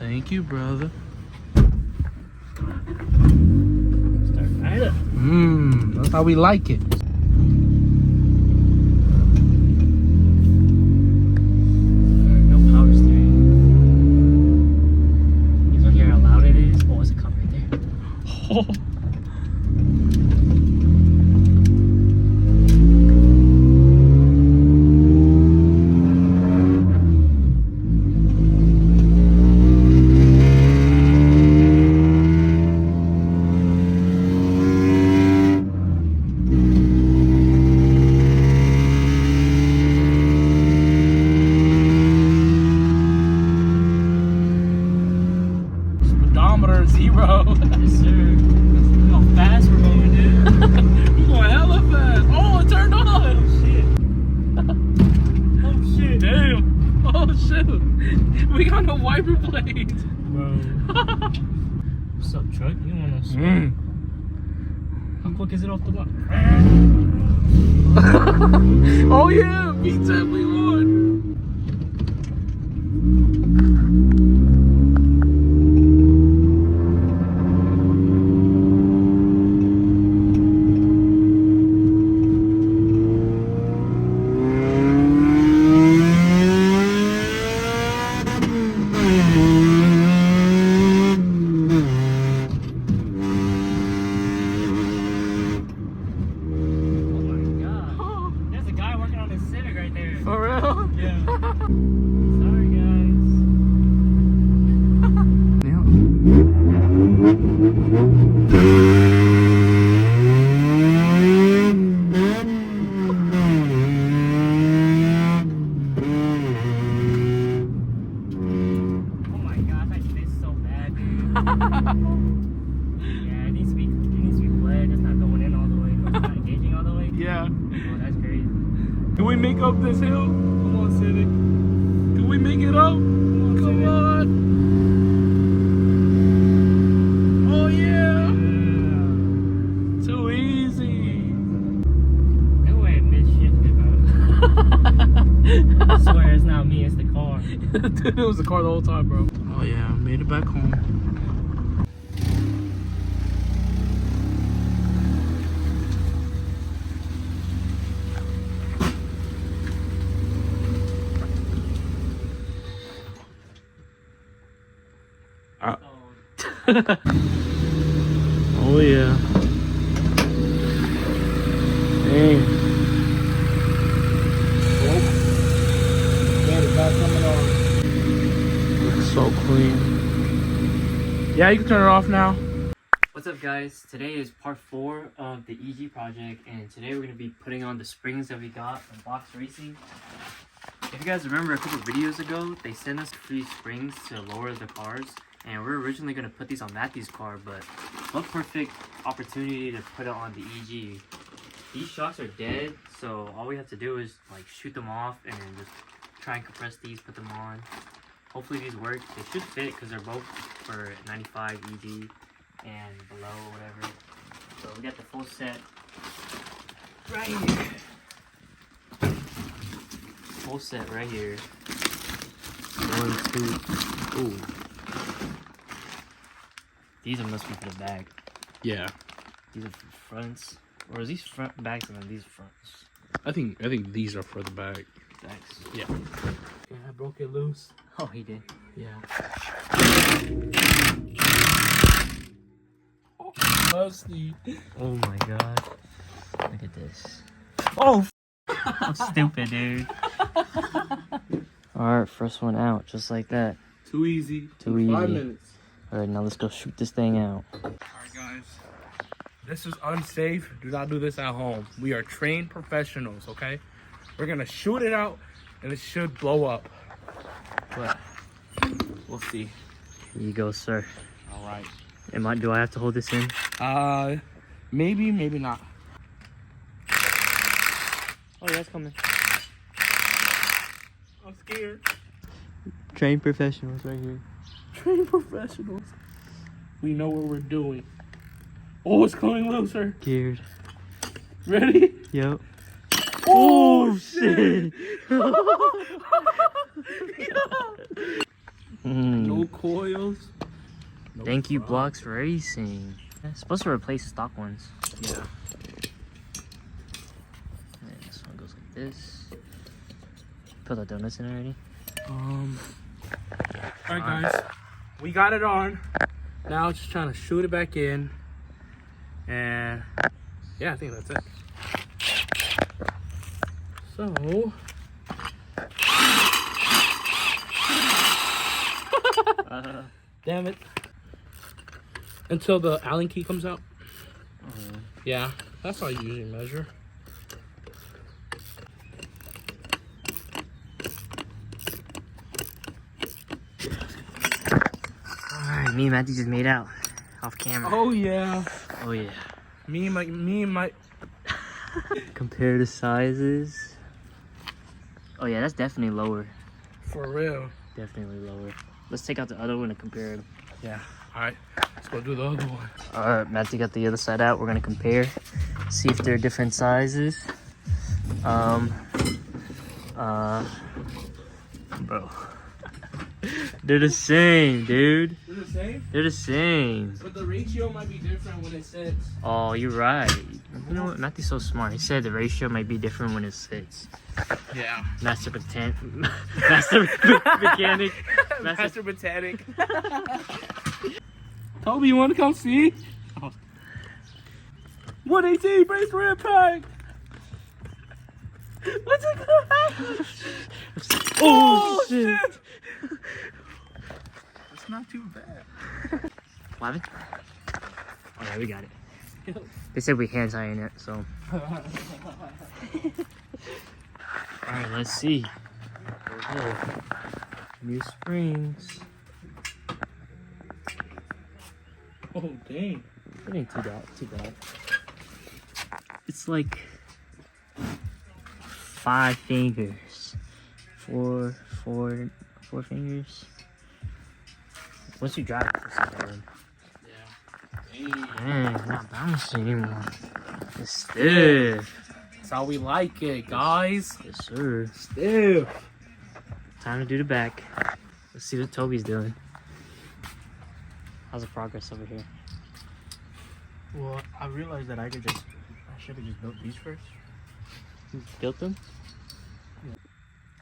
Thank you, brother. Start right up. That's how we like it. No power steering. You want to hear how loud it is? Oh, it's a car right there. Oh. Speedometer 0. Yes, sir. Look how fast we're going, dude. We're going hella fast. Oh, it turned on. Oh, shit. Damn. Oh, shoot. We got no wiper blades. Bro. What's up, truck? You want to swim? How quick is it off the block? Oh, yeah. VTec, we won. Civic right there. For real? Yeah. Sorry, guys. Oh my gosh, I did so bad, dude. Yeah, it needs to be bled. It's not going in all the way. It's not engaging all the way. Yeah. Oh, that's crazy. Can we make up this hill? Come on, Civic. Can we make it up? Come on. Oh, yeah. Too easy. That way it mid-shifted, bro. I swear it's not me, it's the car. Dude, it was the car the whole time, bro. Oh, yeah. I made it back home. Oh yeah. Dang. Looks so clean. Yeah, you can turn it off now. What's up, guys? Today is part 4 of the EG project, and today we're going to be putting on the springs that we got from BloxRacing. If you guys remember a couple videos ago, they sent us free springs to lower the cars. And we're originally going to put these on Matthew's car, but what perfect opportunity to put it on the EG. These shocks are dead, so all we have to do is like shoot them off and then just try and compress these, put them on. Hopefully these work. They should fit because they're both for 95 ED and below or whatever. So we got the full set right here. Full set right here. 1, 2, ooh. These must be for the back. Yeah. These are for fronts. Or is these front backs and then these fronts? I think these are for the back. Backs. Yeah. Yeah, I broke it loose. Oh, he did. Yeah. Oh, musty. Oh my god. Look at this. Oh, I'm stupid, dude. Alright, first one out, just like that. Too easy. Too easy. 5 minutes. Alright, now let's go shoot this thing out. Alright, guys. This is unsafe. Do not do this at home. We are trained professionals, okay? We're gonna shoot it out and it should blow up. But we'll see. Here you go, sir. Alright. Do I have to hold this in? Maybe, maybe not. Oh yeah, it's coming. I'm scared. Trained professionals right here. Trained professionals. We know what we're doing. Oh, it's coming looser. Scared. Ready? Yep. Oh, shit. No No coils. No Thank you, problem. bloxracing. It's supposed to replace stock ones. Yeah. And this one goes like this. Put the donuts in already. Alright guys, we got it on. Now just trying to shoot it back in. And yeah, I think that's it. So damn it. Until the Allen key comes out. Yeah, that's how I usually measure. Alright, me and Matthew just made out off camera. Oh yeah. Oh yeah. Me and my Compare the sizes. Oh yeah, that's definitely lower. for real. Definitely lower. Let's take out the other one and compare them. Yeah. Alright, let's go do the other one. Alright, Matthew got the other side out. We're gonna compare, see if they're different sizes. Bro. They're the same, dude. They're the same? They're the same. But the ratio might be different when it sits. Oh, you're right. You know what? Matthew's so smart. He said the ratio might be different when it sits. Yeah. Master mechanic. Master Botanic. Toby, you want to come see? 118 brace for impact. What's it gonna happen? Oh, shit. It's not too bad. What happened? Oh yeah, we got it. They said we hand tying it, so. Alright, let's see. New springs. Oh, dang. It ain't too bad. It's like 5 fingers. Four fingers. Once you drive it, it's not that one. Yeah. Man, it's not bouncing anymore. It's stiff. That's how we like it, guys. Yes, sir. Stiff. Time to do the back. Let's see what Toby's doing. How's the progress over here? Well, I realized that I should have just built these first. You built them? Yeah.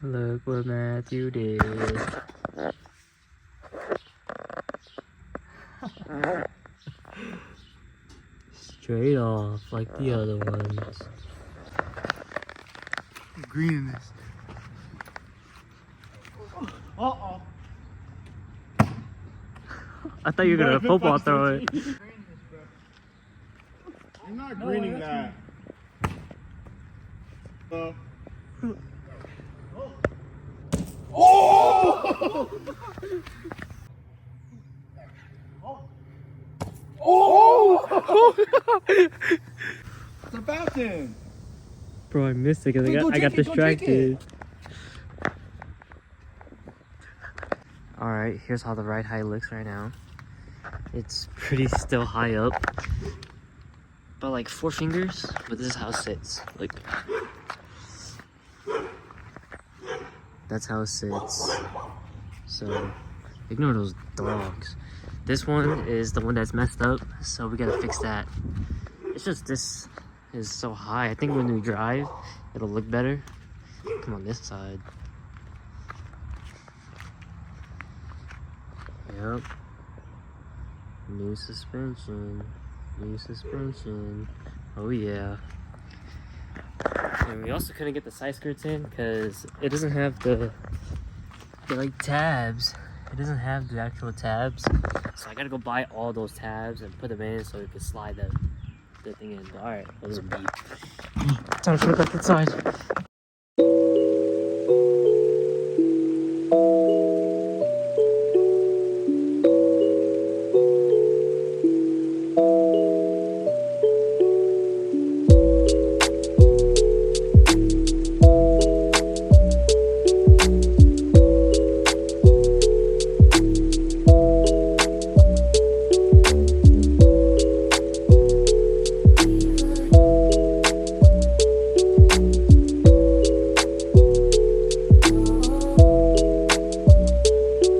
Look what Matthew did. Straight off like the other ones. Green in this. Uh-oh. I thought you were gonna football throw it. I'm not greening that. Oh! Oh! It's a fountain. Bro, I missed it because Go I got drink it, go drink distracted. Alright, here's how the ride height looks right now. It's pretty still high up. But like 4 fingers, but this is how it sits. Like, that's how it sits. So, ignore those dogs. This one is the one that's messed up, so we gotta fix that. It's just this is so high. I think when we drive, it'll look better. Come on this side. Yep. New suspension. New suspension. Oh yeah. And we also couldn't get the side skirts in because it doesn't have the like tabs. It doesn't have the actual tabs. So I gotta go buy all those tabs and put them in so we can slide the thing in. Alright, that was a beep. Time to put it back inside.